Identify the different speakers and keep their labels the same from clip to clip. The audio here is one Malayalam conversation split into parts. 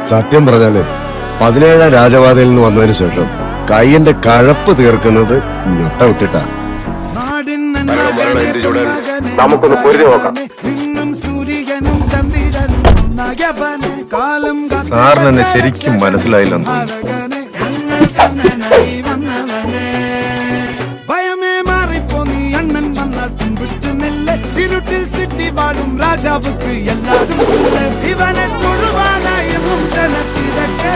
Speaker 1: സത്യം പറഞ്ഞാല് 17ാം രാജപാതയിൽ നിന്ന് വന്നതിന് ശേഷം കയ്യന്റെ കഴപ്പ് തീർക്കുന്നത് ഞൊട്ട വിട്ടിട്ടാ.
Speaker 2: നമുക്കൊന്ന് പൊരുതി നോക്കാം.
Speaker 3: സാറിനെന്നെ ശരിക്കും മനസ്സിലായില്ലെന്ന്
Speaker 4: ഇരുട്ടിൽ സിറ്റി വാഴും രാജാവുക്ക് എല്ലാരും ഇവനെ തൊഴുവാനായെന്നും ജനത്തിരക്ക്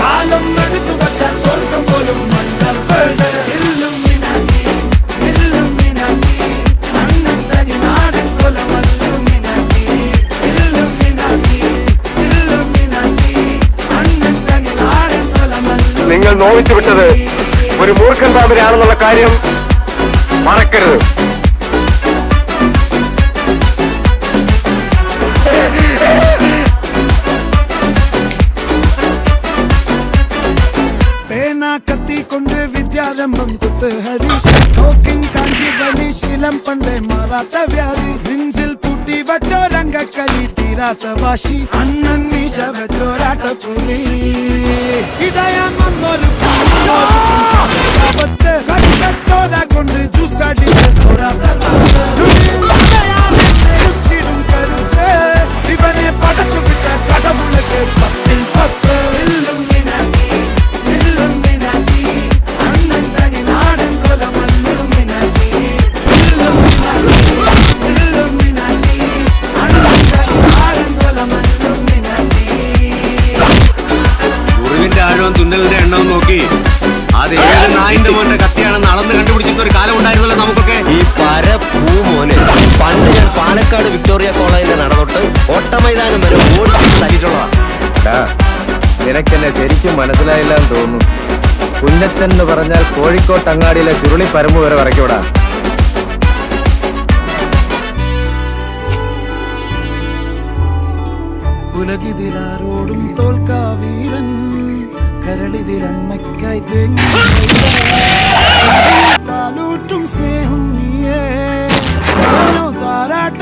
Speaker 4: കാലം എടുത്തു വച്ചാൽ സ്വർഗം പോലും
Speaker 2: നിങ്ങൾ നോവിച്ചു വിട്ടത് ഒരു മൂർഖൻ പാമ്പിനെയാണെന്നുള്ള കാര്യം മറക്കരുത്.
Speaker 4: കത്തി കൊണ്ട് വിദ്യാരംഭം കുത്ത് ഹരീഷ് തോക്കിൻ കാഞ്ചി വലി ശീലം പണ്ടേ മാറാത്ത വ്യാധി നെഞ്ചിൽ പൂട്ടി വച്ചോരംഗക്കലി തീരാത്ത വാശി അണ്ണൻ മീശ വെച്ചോരാട്ട പുലി ഇടയാന്നൊരു ചോര കൊണ്ട് ജ്യൂസടിച്ച സോഡ സർവത്തിടും കരുത്ത് ഇവനെ പടച്ചു വിട്ട കടവുളക്ക് 10ൽ 10.
Speaker 5: തുന്നലിന്റെ എണ്ണം നോക്കി അത് 7 നായിന്റെ മോന്റെ കത്തിയാണെന്ന് അളന്ന് കണ്ടുപിടിച്ചിരുന്ന ഒരു കാലം ഉണ്ടായിരുന്നല്ലോ നമുക്കൊക്കെ.
Speaker 6: ഈ പരപ്പൂ മോനെ പണ്ട് ഞാൻ പാലക്കാട് വിക്ടോറിയ കോളേജിന്റെ നടതൊട്ട് ഓട്ടമൈതാനം വരെ ഓടി തരിയിട്ടുള്ളതാ.
Speaker 3: നിനക്കെന്നെ ശരിക്കും മനസ്സിലായില്ല എന്ന് തോന്നുന്നു. കുഞ്ഞച്ചൻ എന്ന് പറഞ്ഞാൽ കോഴിക്കോട്ട് അങ്ങാടിയിലെ ചുരുളി പരമ്പ് വരെ വരയ്ക്കൂടാ.
Speaker 4: ഉലകിതിലാരോടും തോൽക്കാ വീരൻ കരളിതിലമ്മയ്ക്കായി തേങ്ങൂട്ടും സ്നേഹം നീയേ താരാട്ട